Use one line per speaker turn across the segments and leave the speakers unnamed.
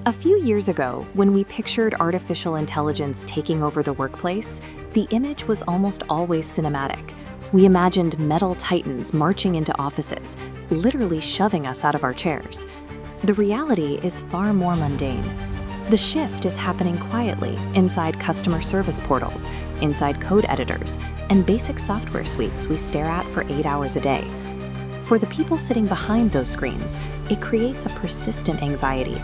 A few years ago, when we pictured artificial intelligence taking over the workplace, the image was almost always cinematic. We imagined metal titans marching into offices, literally shoving us out of our chairs. The reality is far more mundane. The shift is happening quietly inside customer service portals, inside code editors, and basic software suites we stare at for 8 hours a day. For the people sitting behind those screens, it creates a persistent anxiety.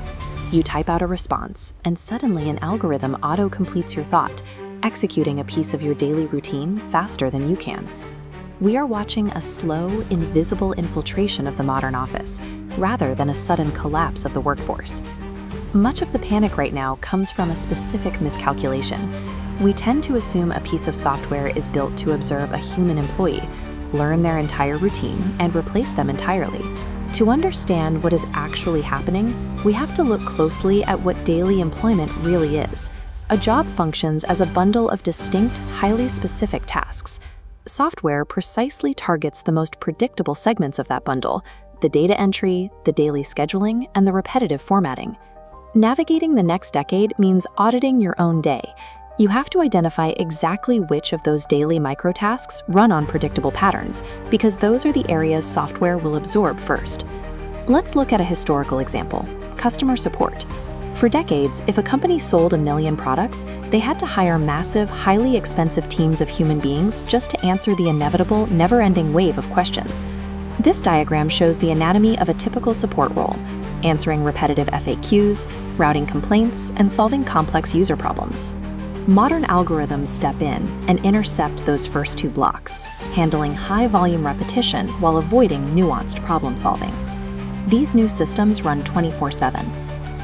You type out a response, and suddenly an algorithm auto-completes your thought, executing a piece of your daily routine faster than you can. We are watching a slow, invisible infiltration of the modern office, rather than a sudden collapse of the workforce. Much of the panic right now comes from a specific miscalculation. We tend to assume a piece of software is built to observe a human employee, learn their entire routine, and replace them entirely. To understand what is actually happening, we have to look closely at what daily employment really is. A job functions as a bundle of distinct, highly specific tasks. Software precisely targets the most predictable segments of that bundle: the data entry, the daily scheduling, and the repetitive formatting. Navigating the next decade means auditing your own day. You have to identify exactly which of those daily microtasks run on predictable patterns, because those are the areas software will absorb first. Let's look at a historical example: customer support. For decades, if a company sold 1 million products, they had to hire massive, highly expensive teams of human beings just to answer the inevitable, never-ending wave of questions. This diagram shows the anatomy of a typical support role: answering repetitive FAQs, routing complaints, and solving complex user problems. Modern algorithms step in and intercept those first 2 blocks, handling high-volume repetition while avoiding nuanced problem-solving. These new systems run 24/7.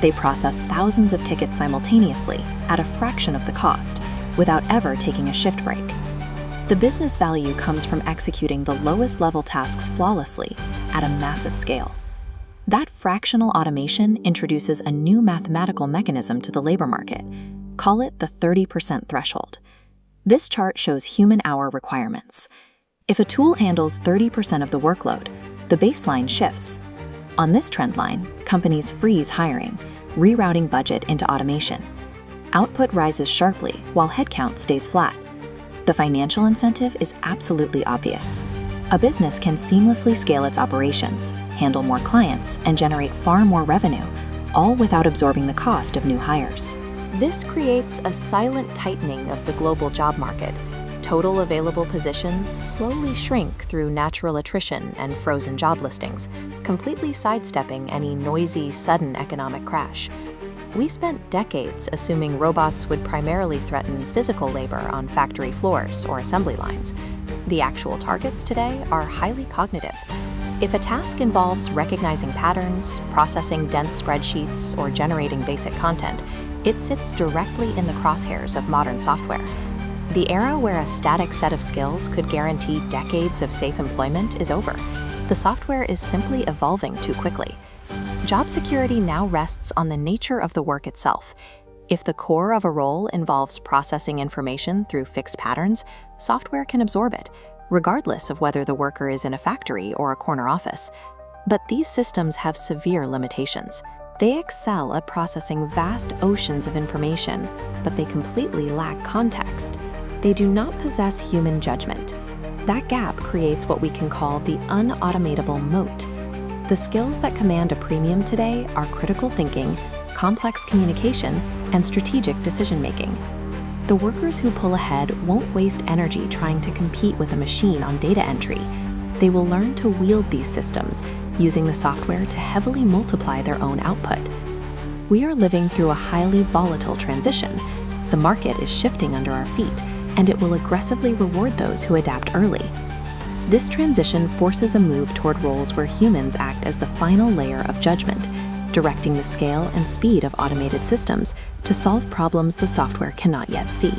They process thousands of tickets simultaneously at a fraction of the cost, without ever taking a shift break. The business value comes from executing the lowest-level tasks flawlessly at a massive scale. That fractional automation introduces a new mathematical mechanism to the labor market. Call it the 30% threshold. This chart shows human-hour requirements. If a tool handles 30% of the workload, the baseline shifts. On this trend line, companies freeze hiring, rerouting budget into automation. Output rises sharply while headcount stays flat. The financial incentive is absolutely obvious. A business can seamlessly scale its operations, handle more clients, and generate far more revenue, all without absorbing the cost of new hires. This creates a silent tightening of the global job market. Total available positions slowly shrink through natural attrition and frozen job listings, completely sidestepping any noisy, sudden economic crash. We spent decades assuming robots would primarily threaten physical labor on factory floors or assembly lines. The actual targets today are highly cognitive. If a task involves recognizing patterns, processing dense spreadsheets, or generating basic content, it sits directly in the crosshairs of modern software. The era where a static set of skills could guarantee decades of safe employment is over. The software is simply evolving too quickly. Job security now rests on the nature of the work itself. If the core of a role involves processing information through fixed patterns, software can absorb it, regardless of whether the worker is in a factory or a corner office. But these systems have severe limitations. They excel at processing vast oceans of information, but they completely lack context. They do not possess human judgment. That gap creates what we can call the unautomatable moat. The skills that command a premium today are critical thinking, complex communication, and strategic decision-making. The workers who pull ahead won't waste energy trying to compete with a machine on data entry. They will learn to wield these systems, using the software to heavily multiply their own output. We are living through a highly volatile transition. The market is shifting under our feet, and it will aggressively reward those who adapt early. This transition forces a move toward roles where humans act as the final layer of judgment, directing the scale and speed of automated systems to solve problems the software cannot yet see.